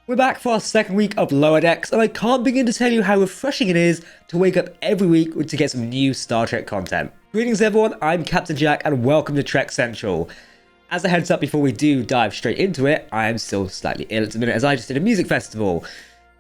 We're back for our second week of Lower Decks, and I can't begin to tell you how refreshing it is to wake up every week to get some new Star Trek content. Greetings everyone, I'm Captain Jack and welcome to Trek Central. As a heads up before we do dive straight into it, I am still slightly ill at the minute as I just did a music festival.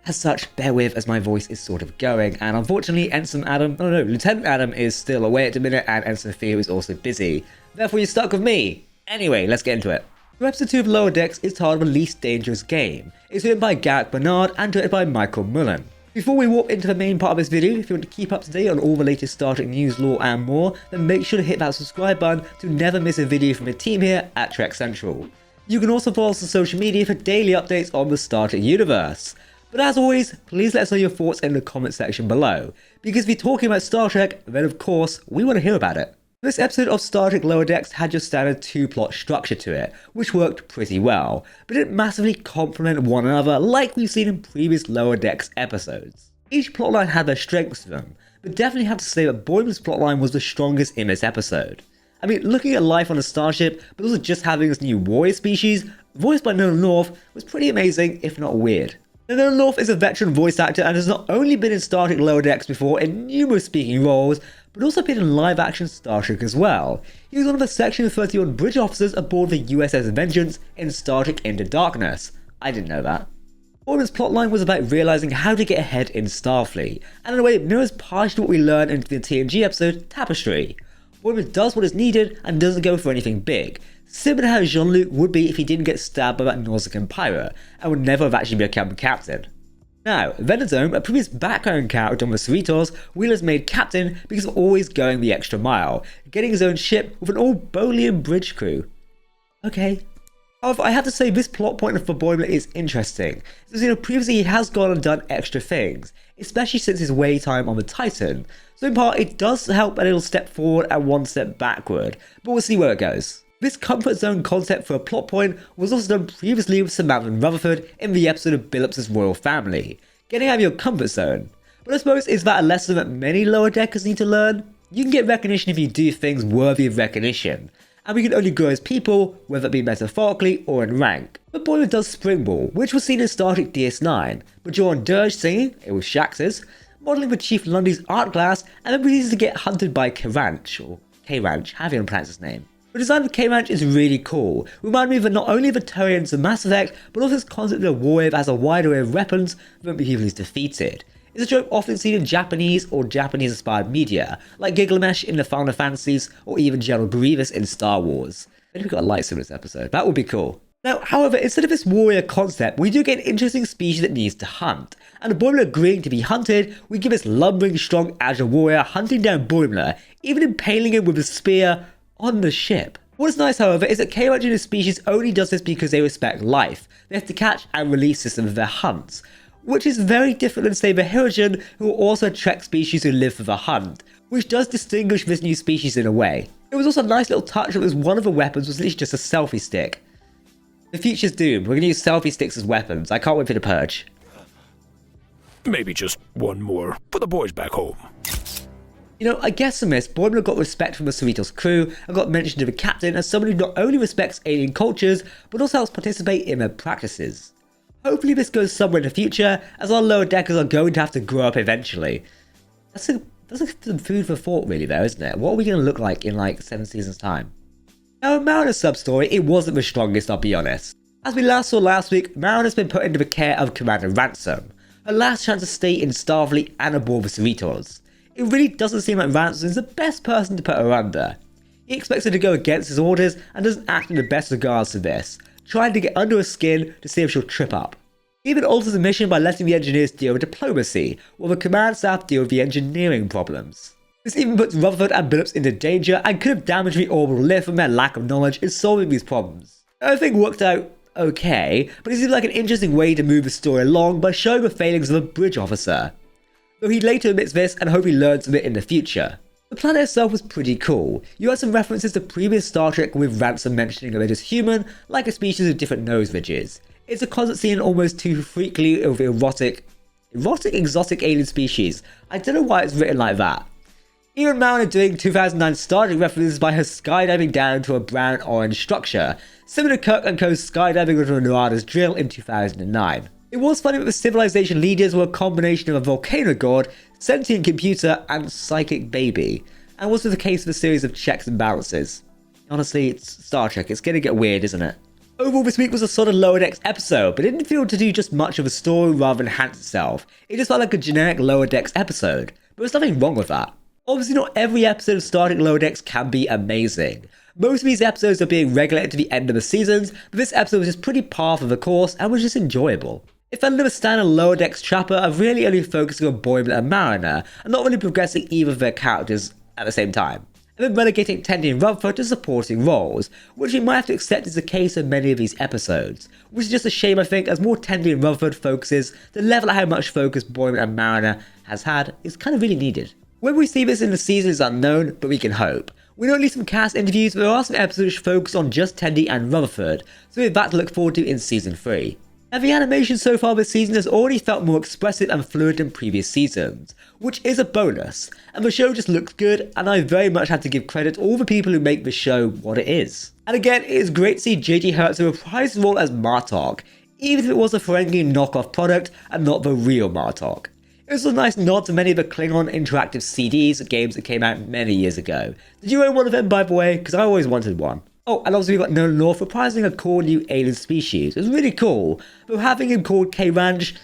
As such, bear with as my voice is sort of going, and unfortunately Lieutenant Adam is still away at the minute and Ensign Sophia is also busy. Therefore you're stuck with me. Anyway, let's get into it. Episode 2 of Lower Decks is titled The Least Dangerous Game. It's written by Garrick Bernard and directed by Michael Mullen. Before we warp into the main part of this video, if you want to keep up to date on all the latest Star Trek news, lore and more, then make sure to hit that subscribe button to never miss a video from the team here at Trek Central. You can also follow us on social media for daily updates on the Star Trek universe. But as always, please let us know your thoughts in the comment section below, because if you're talking about Star Trek, then of course, we want to hear about it. This episode of Star Trek Lower Decks had your standard two-plot structure to it, which worked pretty well, but didn't massively complement one another like we've seen in previous Lower Decks episodes. Each plotline had their strengths to them, but definitely have to say that Boimler's plotline was the strongest in this episode. I mean, looking at life on a starship, but also just having this new warrior species, voiced by Nolan North, was pretty amazing, if not weird. Nolan North is a veteran voice actor and has not only been in Star Trek Lower Decks before in numerous speaking roles, but also appeared in live-action Star Trek as well. He was one of the Section 31 bridge officers aboard the USS Vengeance in Star Trek Into Darkness. I didn't know that. Boimler's plotline was about realising how to get ahead in Starfleet, and in a way it mirrors partially what we learned in the TNG episode Tapestry. Boimler does what is needed and doesn't go for anything big, similar to how Jean-Luc would be if he didn't get stabbed by that Nausicaan pirate, and would never have actually become captain. Now, Venadome, a previous background character on the Cerritos, Wheeler's made captain because of always going the extra mile, getting his own ship with an all-Bolian bridge crew. Okay. However, I have to say this plot point for Boimler is interesting, since previously he has gone and done extra things, especially since his wait time on the Titan, so in part it does help a little step forward and one step backward, but we'll see where it goes. This comfort zone concept for a plot point was also done previously with Samantha and Rutherford in the episode of Billups' Royal Family, getting out of your comfort zone. But I suppose, is that a lesson that many lower deckers need to learn? You can get recognition if you do things worthy of recognition, and we can only grow as people, whether it be metaphorically or in rank. But Boimler does springball, which was seen in Star Trek DS9, but Joran Dirge singing, it was Shax's, modelling for Chief Lundy's art class, and then proceeds to get hunted by K-Ranch, however you pronounce his name. The design of K-Ranch is really cool, reminding me of not only the Turians of Mass Effect, but also this concept of a warrior that has a wide array of weapons from the people he's defeated. It's a trope often seen in Japanese or Japanese-inspired media, like Gilgamesh in the Final Fantasies, or even General Grievous in Star Wars. Maybe we got a lightsaber in this episode, that would be cool. Now, however, instead of this warrior concept, we do get an interesting species that needs to hunt, and Boimler agreeing to be hunted, we give this lumbering, strong, agile warrior hunting down Boimler, even impaling him with a spear on the ship. What is nice, however, is that K-Ranch in this species only does this because they respect life. They have to catch and release system of their hunts, which is very different than, say, the Hirogen, who are also a Trek species who live for the hunt, which does distinguish this new species in a way. It was also a nice little touch that one of the weapons was literally just a selfie stick. The future's doomed. We're going to use selfie sticks as weapons. I can't wait for the purge. Maybe just one more for the boys back home. I guess in this, Boimler got respect from the Cerritos crew and got mentioned to the captain as someone who not only respects alien cultures, but also helps participate in their practices. Hopefully this goes somewhere in the future, as our lower deckers are going to have to grow up eventually. That's some food for thought really though, isn't it? What are we going to look like in like 7 seasons time? Now in Mariner's sub-story, it wasn't the strongest, I'll be honest. As we last saw last week, Mariner's been put into the care of Commander Ransom, her last chance to stay in Starfleet and aboard the Cerritos. It really doesn't seem like Ransom is the best person to put her under. He expects her to go against his orders and doesn't act in the best regards to this, trying to get under her skin to see if she'll trip up. He even alters the mission by letting the engineers deal with diplomacy, while the command staff deal with the engineering problems. This even puts Rutherford and Billups into danger and could have damaged the orbital lift from their lack of knowledge in solving these problems. Everything worked out okay, but it seems like an interesting way to move the story along by showing the failings of a bridge officer, though he later admits this and hopefully learns from it in the future. The planet itself was pretty cool. You had some references to previous Star Trek with Ransom mentioning that it is human, like a species with different nose ridges. It's a concept seen almost too frequently of erotic exotic alien species. I don't know why it's written like that. Even Mariner doing 2009 Star Trek references by her skydiving down to a brown-orange structure, similar to Kirk and Co.'s skydiving into a Narada's drill in 2009. It was funny that the civilization leaders were a combination of a volcano god, sentient computer, and psychic baby, and was the case for a series of checks and balances. Honestly, it's Star Trek, it's gonna get weird, isn't it? Overall, this week was a solid Lower Decks episode, but it didn't feel to do just much of a story rather than enhance itself. It just felt like a generic Lower Decks episode, but there's nothing wrong with that. Obviously, not every episode of Star Trek Lower Decks can be amazing. Most of these episodes are being regulated to the end of the seasons, but this episode was just pretty par for the course and was just enjoyable. It felt like a standard Lower Decks chapter of really only focusing on Boimler and Mariner, and not really progressing either of their characters at the same time, and then relegating Tendi and Rutherford to supporting roles, which we might have to accept is the case in many of these episodes, which is just a shame I think, as more Tendi and Rutherford focuses, the level of how much focus Boimler and Mariner has had is kind of really needed. Whether we see this in the season is unknown, but we can hope. We know at least some cast interviews, but there are some episodes which focus on just Tendi and Rutherford, so we have that to look forward to in season 3. And the animation so far this season has already felt more expressive and fluid than previous seasons, which is a bonus, and the show just looks good, and I very much had to give credit to all the people who make the show what it is. And again, it is great to see J.T. Hertzler reprise his role as Martok, even if it was a Ferengi knockoff product and not the real Martok. It was a nice nod to many of the Klingon interactive CDs games that came out many years ago. Did you own one of them, by the way? Because I always wanted one. Oh, and also we got Nolan North reprising a cool new alien species. It was really cool, but having him called K-Ranch,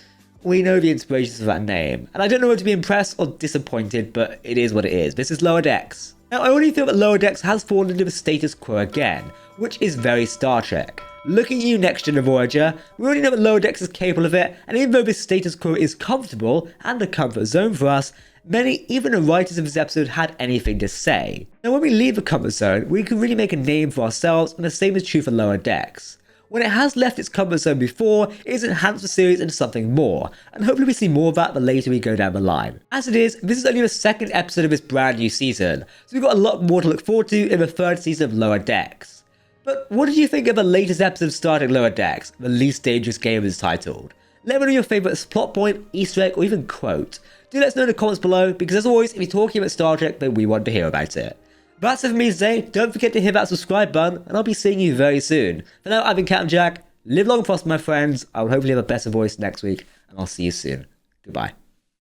we know the inspirations for that name. And I don't know whether to be impressed or disappointed, but it is what it is. This is Lower Decks. Now, I already feel that Lower Decks has fallen into the status quo again, which is very Star Trek. Looking at you, Next Gen Voyager, we already know that Lower Decks is capable of it, and even though this status quo is comfortable and a comfort zone for us, many, even the writers of this episode, had anything to say. Now, when we leave the comfort zone, we can really make a name for ourselves, and the same is true for Lower Decks. When it has left its comfort zone before, it has enhanced the series into something more, and hopefully we see more of that the later we go down the line. As it is, this is only the second episode of this brand new season, so we've got a lot more to look forward to in the third season of Lower Decks. But what did you think of the latest episode of Star Trek Lower Decks, The Least Dangerous Game is titled? Let me know your favourite plot point, Easter egg, or even quote. Do let us know in the comments below, because as always, if you're talking about Star Trek, then we want to hear about it. But that's it for me today. Don't forget to hit that subscribe button, and I'll be seeing you very soon. For now, I've been Captain Jack. Live long and prosper, my friends. I will hopefully have a better voice next week, and I'll see you soon. Goodbye.